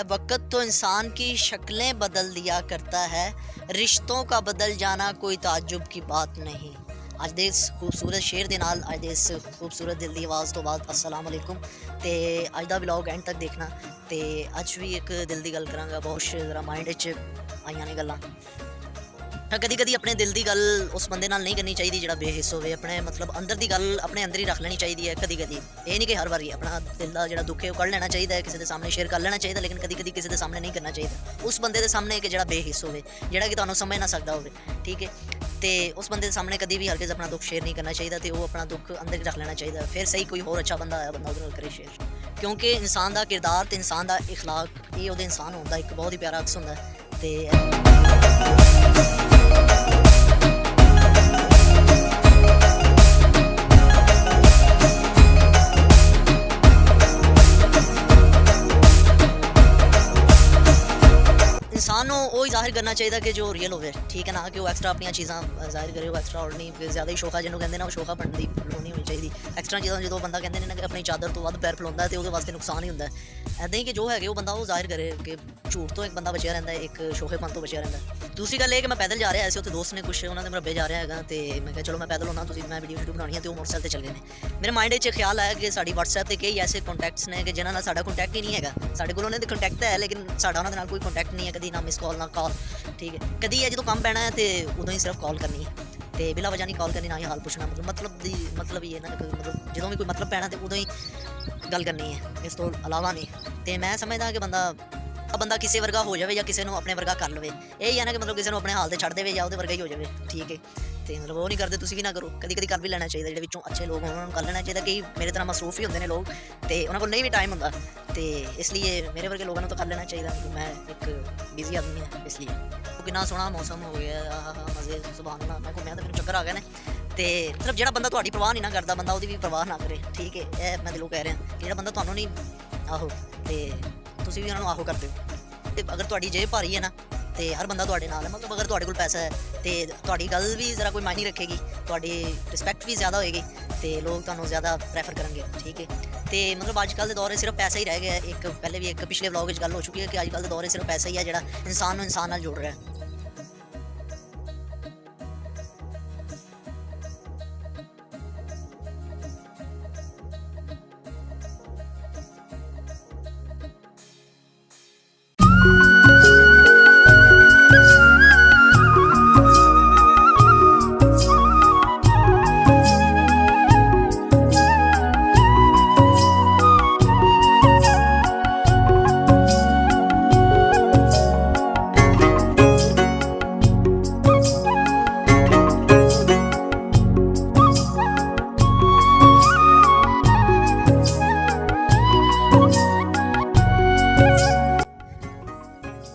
वक्त तो इंसान की शक्लें बदल दिया करता है, रिश्तों का बदल जाना कोई ताज्जुब की बात नहीं। ਅੱਜ ਦੇ ਇਸ ਖੂਬਸੂਰਤ ਸ਼ੇਰ ਦੇ ਨਾਲ ਅੱਜ ਦੇ ਇਸ ਖੂਬਸੂਰਤ ਦਿਲ ਦੀ ਆਵਾਜ਼ ਤੋਂ ਬਾਅਦ अस्सलाम वालेकुम। ਤੇ ਅੱਜ ਦਾ ਵਲੌਗ ਐਂਡ ਤੱਕ ਦੇਖਣਾ। ਤੇ ਅੱਜ ਵੀ ਇੱਕ ਦਿਲ ਦੀ ਗੱਲ ਕਰਾਂਗਾ, ਬਹੁਤ ਜ਼ਰਾ ਮਾਈਂਡ ਵਿੱਚ ਆਈਆਂ ਨੇ ਗੱਲਾਂ। ਕਦੀ ਕਦੀ ਆਪਣੇ ਦਿਲ ਦੀ ਗੱਲ ਉਸ ਬੰਦੇ ਨਾਲ ਨਹੀਂ ਕਰਨੀ ਚਾਹੀਦੀ ਜਿਹੜਾ ਬੇਹਿੱਸ ਹੋਵੇ। ਆਪਣੇ ਮਤਲਬ ਅੰਦਰ ਦੀ ਗੱਲ ਆਪਣੇ ਅੰਦਰ ਹੀ ਰੱਖ ਲੈਣੀ ਚਾਹੀਦੀ ਹੈ। ਕਦੀ ਕਦੀ ਇਹ ਨਹੀਂ ਕਿ ਹਰ ਵਾਰੀ ਆਪਣਾ ਦਿਲ ਦਾ ਜਿਹੜਾ ਦੁੱਖ ਹੈ ਉਹ ਕੱਢ ਲੈਣਾ ਚਾਹੀਦਾ ਹੈ, ਕਿਸੇ ਦੇ ਸਾਹਮਣੇ ਸ਼ੇਅਰ ਕਰ ਲੈਣਾ ਚਾਹੀਦਾ, ਲੇਕਿਨ ਕਦੀ ਕਦੀ ਕਿਸੇ ਦੇ ਸਾਹਮਣੇ ਨਹੀਂ ਕਰਨਾ ਚਾਹੀਦਾ। ਉਸ ਬੰਦੇ ਦੇ ਸਾਹਮਣੇ ਕਿ ਜਿਹੜਾ ਬੇਹਿੱਸ ਹੋਵੇ, ਜਿਹੜਾ ਕਿ ਤੁਹਾਨੂੰ ਸਮਝ ਨਾ ਸਕਦਾ ਹੋਵੇ, ਠੀਕ ਹੈ। ਤੇ ਉਸ ਬੰਦੇ ਦੇ ਸਾਹਮਣੇ ਕਦੀ ਵੀ ਹਰਗਿਜ਼ ਆਪਣਾ ਦੁੱਖ ਸ਼ੇਅਰ ਨਹੀਂ ਕਰਨਾ ਚਾਹੀਦਾ ਤੇ ਉਹ ਆਪਣਾ ਦੁੱਖ ਅੰਦਰ ਹੀ ਰੱਖ ਲੈਣਾ ਚਾਹੀਦਾ। ਫਿਰ ਸਹੀ ਕੋਈ ਹੋਰ ਅੱਛਾ ਬੰਦਾ ਆਇਆ ਬੰਦਾ ਉਹਦੇ ਨਾਲ ਕਰੇ ਸ਼ੇਅਰ, ਕਿਉਂਕਿ ਇਨਸਾਨ ਦਾ ਕਿਰਦਾਰ ਤੇ ਇਨਸਾਨ ਦਾ ਇਖਲਾਕ ਇਹ ਉਹਦੇ ਇਨਸਾਨ ਹੋਣ ਦਾ ਇੱਕ ਬਹੁਤ ਹੀ ਪਿਆਰਾ ਅਕਸ ਹੁੰਦਾ ਤੇ इंसान को वही जाहिर करना चाहिए कि जो रियल होवे, ठीक है ना, कि वो एक्सट्रा अपनी चीज़ा जाहिर करे, वो एक्सट्रा और नहीं ज़्यादा ही शौखा जिन्होंने कहते हैं ना, वो शौखा बनने की लोड़ नहीं होनी चाहिए। एक्सट्रा चीज़ा जो बंदा कहते हैं ना कि अपनी चादर तो वध पैर फैलाता है तो वो वास्ते नुकसान ही होता है। ऐदा ही कि जो है वो बंदा वो जाहिर करे कि झूठ तो एक बंदा बचिया रहता है, एक शौखेपन तो बचिया रहता है। दूसरी गल ये कि मैं पैदल जा रहा ऐसे, उत्थे दोस्त ने कुछ उन्होंने मरबे जा रहा है तो मैं कहा चलो मैं पैदल होना, मैं वीडियो बनानी है तो वो मोटरसाइकिल चल गए हैं। मेरे माइंड में ख्याल आया कि साड़ी WhatsApp से कई ऐसे कॉन्टैक्ट्स ने कि जिन्होंने साडा कॉन्टैक्ट ही नहीं है, साडे कोल उन्होंने कॉन्टैक्ट है लेकिन साडा उन्होंने कोई कॉन्टैक्ट नहीं है, कभी ना मिस कॉल ना कॉल, ठीक है। कभी है जो काम पैना है तो उदों ही सिर्फ कॉल करनी है तो बिला वजह नहीं कॉल करनी, ना ही हाल पूछना, मतलब ये ना मतलब जो भी कोई मतलब पैना तो उदों ही गल करनी है, इस तो अलावा नहीं। तो मैं समझदा कि बंदा किसी वर्गा हो जाए या किसी को अपने वर्गा कर लवे, यही है ना कि मतलब किसी को अपने हाल से छड़ दे या वो वर्गा ही हो जाए, ठीक है। तो मतलब वो नहीं करते, तुम भी ना करो, कभी कभी कर भी लेना चाहिए। जो अच्छे लोग उन्होंने कर लेना चाहिए, कई मेरे तरह मसरूफ ही होंगे ने लोग तो उन्होंने को नहीं भी टाइम होंगे, तो इसलिए मेरे वर्गे लोगों ने तो कर लेना चाहिए। मैं एक बिजी आदमी है इसलिए। तो कितना सोहना मौसम हो गया, मजे सुभान अल्लाह। मैं घूमया तो मेरे चक्कर आ गए ने। तो मतलब जो बंदा तुहाडी परवाह नहीं ना करता, बंदा उसकी भी परवाह ना करे, ठीक है। यह मैं दिलों कह रहा कि जो बंदा तुहानू नहीं आहो तो तुसीं भी उन्होंने आहो करते हो। तो अगर तुहाडी जेब भारी है ना तो हर बंदा तुहाडे नाल है, मतलब अगर तुहाडे कोल पैसा है तो तुहाडी गल भी जरा कोई मायने रखेगी, तुहाडी रिस्पैक्ट भी ज़्यादा होएगी तो लोग तुहानू ज़्यादा प्रैफर करेंगे, ठीक है। तो मतलब अजकल के दौर सिर्फ पैसा ही रह गया। एक पहले भी एक पिछले व्लॉग में गल हो चुकी है कि अजकल के दौर सिर्फ पैसा ही है जो इंसान को इंसान नाल जोड़ रहा है।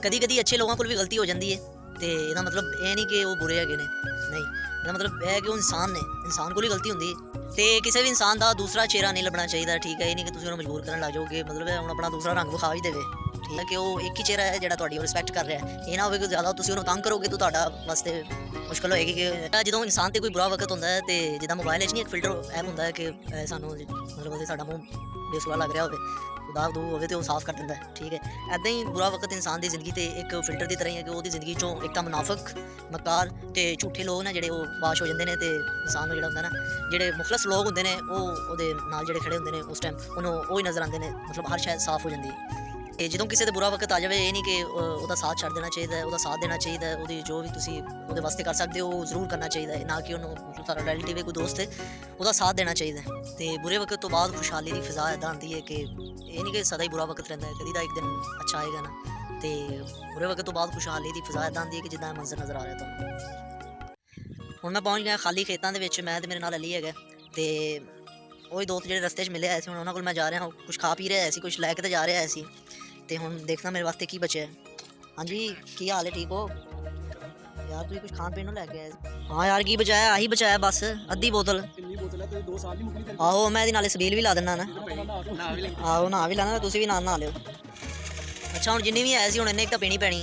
कभी कभी अच्छे लोगों को भी गलती हो जाती है तो यदा मतलब ये नहीं कि वो बुरे है नहीं, यदा मतलब यह है कि वो इंसान ने, इंसान को ही गलती होंगी तो किसी भी इंसान का दूसरा चेहरा नहीं लभना चाहिए, ठीक है। ये नहीं कि तुम मजबूर करने लग जाओ कि मतलब हम अपना दूसरा रंग विखा ही देवे, ठीक है, कि वो एक ही चेहरा है जो तुहाडी रिस्पैक्ट कर रहा है। ये ना हो कि ज़्यादा तुम उन्होंने तंग करोगे तो तुहाडा वास्ते मुश्किल होएगी। कि जो इंसान से कोई बुरा वक्त होता है तो जिदा मोबाइल नहीं एक फिल्टर ऐप होंगे कि सानू मतलब साडा मूँह बेसुरा लग रहा हो, दाग दूग होवे तो वो साफ कर देता है, ठीक है। ऐदा ही बुरा वक्त इंसान की जिंदगी ते एक फिल्टर की तरह ही है कि वो जिंदगी चों एक तो मुनाफिक मकार ते झूठे लोग ने जो वाश हो जाते हैं तो इंसान जो होंगे ना जो मुखलस लोग होंगे ने वो जो खड़े होंगे ने उस टाइम उन्होंने वो ही नज़र आते हैं, मतलब हर शायद साफ हो जाती है। तो जो किसी का बुरा वक्त आ जाए ये नहीं कि वह साथ छड़ देना चाहिए, वह साथ देना चाहिए, वो जो भी तुम वास्ते कर सकते हो जरूर करना चाहिए, ना कि उन्होंने मतलब सारा रिलेटिव है कोई दोस्त है वह साथ देना चाहिए। तो बुरे वक्त तो बाद खुशहाली की फिजा इदा आती है कि ये नहीं कि सदा ही बुरा वक्त रहता है, कभी का एक दिन अच्छा आएगा ना। तो बुरे वक्त तो बाद खुशहाली की फिजा इदा आती है कि जिदा मंजर नज़र आ रहा तुहानू। हुण मैं पहुँच गया खाली खेतों के, मैं तो मेरे नाल अली है तो वही दोस्त जो रस्ते मिले आए थे, उन्होंने को मैं जा रहा हूँ, कुछ खा पी रहा है, कुछ लैके तो जा रहा है। तो हुण देखना मेरे वास्ते की बचे है। हाँ जी की हाल है, ठीक हो यार? तुम कुछ खान पीन लैके आए? हाँ यार की बचाया, आही बचाया बस अद्धी बोतल। आहो मैं नाले सबील भी ला देना ना, आहो नहा भी लाना, तुम भी ना नहा लियो। अच्छा हुण जिन्नी भी है सी हुण इन्ने एक तो पीनी पैनी,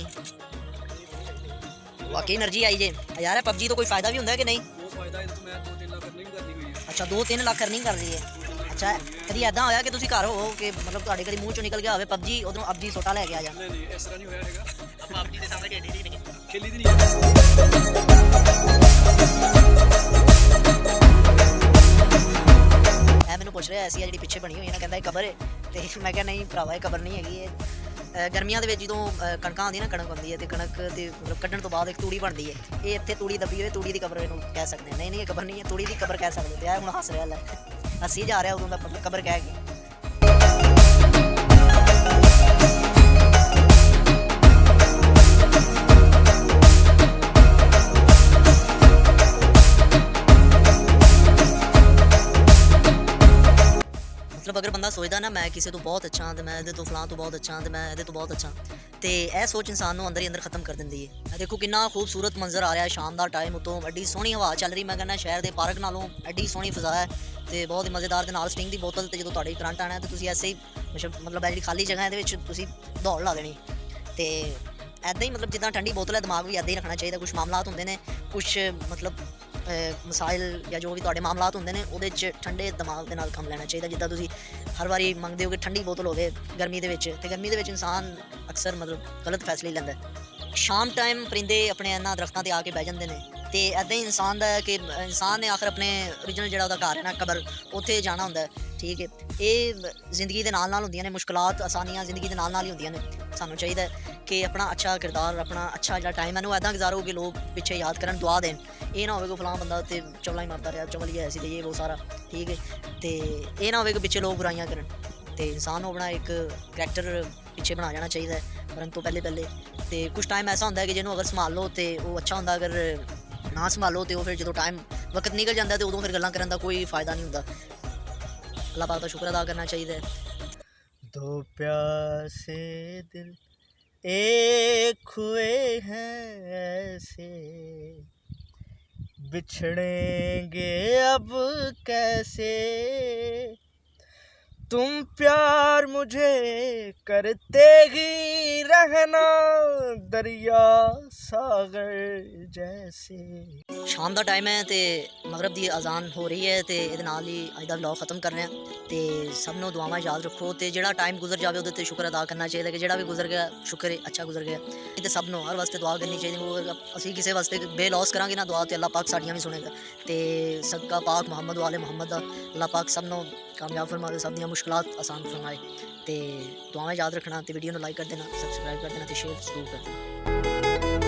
वाकई एनर्जी आई जे यार। पबजी तो कोई फायदा भी होंगे कि नहीं? ਬਹੁਤ ਫਾਇਦਾ ਇਹਦੇ ਤੋਂ ਮੈਂ 2-3 ਲੱਖ अर्निंग ਕਰਨੀ ਹੋਈ ਹੈ। अच्छा 2-3 ਲੱਖ अर्निंग कर दी है। अच्छा कभी ऐदा होया कि तुसी घर हो कि मतलब ਤੁਹਾਡੇ ਕਦੀ ਮੂੰਹ ਚੋਂ ਨਿਕਲ ਗਿਆ ਹੋਵੇ ਪਬਜੀ ਉਧਰੋਂ ਅਬਜੀ ਸੋਟਾ ਲੈ ਕੇ ਆ ਜਾ? ਨਹੀਂ ਨਹੀਂ ਇਸ ਤਰ੍ਹਾਂ ਨਹੀਂ ਹੋਇਆ ਹੈਗਾ। ਆਪਾਂ ਅਬਜੀ ਦੇ ਸਾਹਮਣੇ ਖੇਡੀ ਨਹੀਂ ਖੇਲੀ ਦੀ ਨਹੀਂ ਹੈ। ਐ ਮੈਨੂੰ ਪੁੱਛ ਰਿਹਾ ਸੀ ਜਿਹੜੀ ਪਿੱਛੇ ਬਣੀ ਹੋਈ ਹੈ ਨਾ, ਕਹਿੰਦਾ ਇਹ ਕਬਰ ਹੈ ਤੇ ਮੈਂ ਕਿਹਾ ਨਹੀਂ ਭਰਾਵਾ ਇਹ ਕਬਰ ਨਹੀਂ ਹੈਗੀ। ਇਹ ਗਰਮੀਆਂ ਦੇ ਵਿੱਚ ਜਦੋਂ ਕਣਕਾਂ ਆਉਂਦੀਆਂ ਨਾ, ਕਣਕ ਹੁੰਦੀ ਹੈ ਤੇ ਕਣਕ ਤੇ ਮਤਲਬ ਕੱਢਣ ਤੋਂ ਬਾਅਦ ਇੱਕ ਤੂੜੀ ਬਣਦੀ ਹੈ। ਇਹ ਇੱਥੇ ਤੂੜੀ ਦੱਬੀ ਹੋਈ, ਤੂੜੀ ਦੀ ਕਬਰ ਇਹਨੂੰ ਕਹਿ ਸਕਦੇ ਹਾਂ। ਨਹੀਂ ਨਹੀਂ ਇਹ ਕਬਰ ਨਹੀਂ ਹੈ, ਤੂੜੀ ਦੀ ਕਬਰ ਕਹਿ ਸਕਦੇ ਤੇ ਇਹ ਹੁਣ ਹੱਸ ਰਿਹਾ ਲੈ, ਹੱਸੀ ਜਾ ਰਿਹਾ ਉਦੋਂ ਦਾ ਮਤਲਬ ਕਬਰ ਕਹਿ ਕੇ। मतलब अगर बंदा सोचता ना मैं किसी तो बहुत अच्छा हाँ, तो मैं ये तो फलां तो बहुत अच्छा हाँ, तो मैं ये तो बहुत अच्छा, तो यह सोच इंसान को अंदर ही अंदर खत्म कर देंदी है। देखो कितना खूबसूरत मंजर आ रहा है शाम का टाइम, उतों एड्डी सोहनी हवा चल रही, मैं कहना शहर के पार्क नालों एड्डी सोहनी फजा है, तो बहुत ही मज़ेदार के नाल स्टिंग की बोतल, तो जो तुहाडे करंट आना तो तुसीं ऐसे ही मतलब जी खाली जगह ये तुसीं दौड़ ला देनी। तो ऐदा ही मतलब जिदा ठंडी बोतल है, दिमाग भी ऐदा ही रखना चाहिए। कुछ मामलात होंगे ने, कुछ मतलब मसाइल या जो भी तुहाडे मामलात होंगे ने उहदे च ठंडे दिमाग के नाल काम लेना चाहिए। जिद्दां तुसीं हर बारी मंगदे हो कि ठंडी बोतल होवे गर्मी दे विच, ते गर्मी दे विच इंसान अक्सर मतलब गलत फैसले लैंदा है। शाम टाइम परिंदे अपने इन्हां दरख्तां ते आके बह जांदे ने, ते ऐदा ही इंसान दा कि इंसान ने आखिर अपने ओरिजिनल जिहड़ा ओहदा घर है ना कबर, उत्थे जाना हुंदा है। ठीक है, ये जिंदगी के नाल नाल होंदियां ने, मुश्किलात आसानियां जिंदगी के नाल नाल ही होंदियां ने। सानू चाहिए कि अपना अच्छा किरदार, अपना अच्छा जो टाइम है ना ऐदा गुजारो कि लोग पिछे याद करन, दुआ देन। ये ना हो फलां बंदा तो चवला ही मारता रहा, चवल ही ऐसी ये वो सारा। ठीक है, तो ये ना हो कि पिछे लोग बुराइयां करन, तो इंसान को अपना एक करैक्टर पिछे बना जाना चाहिए मरन तो पहले। तो कुछ टाइम ऐसा होंदा है कि जिन्होंने अगर संभाल लो तो वो अच्छा होंदा, अगर ना संभालो तो फिर जो टाइम वक्त निकल जाता तो उदों फिर गल्लां करन दा कोई फ़ायदा नहीं होंदा। अल्लाह पाक का शुक्र अदा करना चाहिए। दो प्यासे दिल एक हुए हैं ऐसे, बिछड़ेंगे अब कैसे, तुम प्यार मुझे करते ही रहना दरिया सागर जैसे। शाम का टाइम है तो मगरब की अजान हो रही है, तो ये नाल ही अज का व्लॉग खत्म कर रहे हैं। तो सबनों दुआवां याद रखो, तो जोड़ा टाइम गुजर जाए वो शुक्र अदा करना चाहिए कि जोड़ा भी गुजर गया शुक्र है, अच्छा गुजर गया। तो सबनों हर वास्ते दुआ करनी चाहिए। वो असीं किसी वास्ते बेलौस करांगे ना दुआ, तो अल्लाह पाक साड़ियां भी सुनेगा। तो सदका पाक मुहम्मद वाले मुहम्मद दा अल्लाह पाक सबनों कामयाब फरमाए, सब दी मुश्किलात आसान फरमाए। तो दुआवां याद रखना, तो वीडियो को लाइक कर देना, सबसक्राइब कर देना, तो शेयर जरूर कर देना।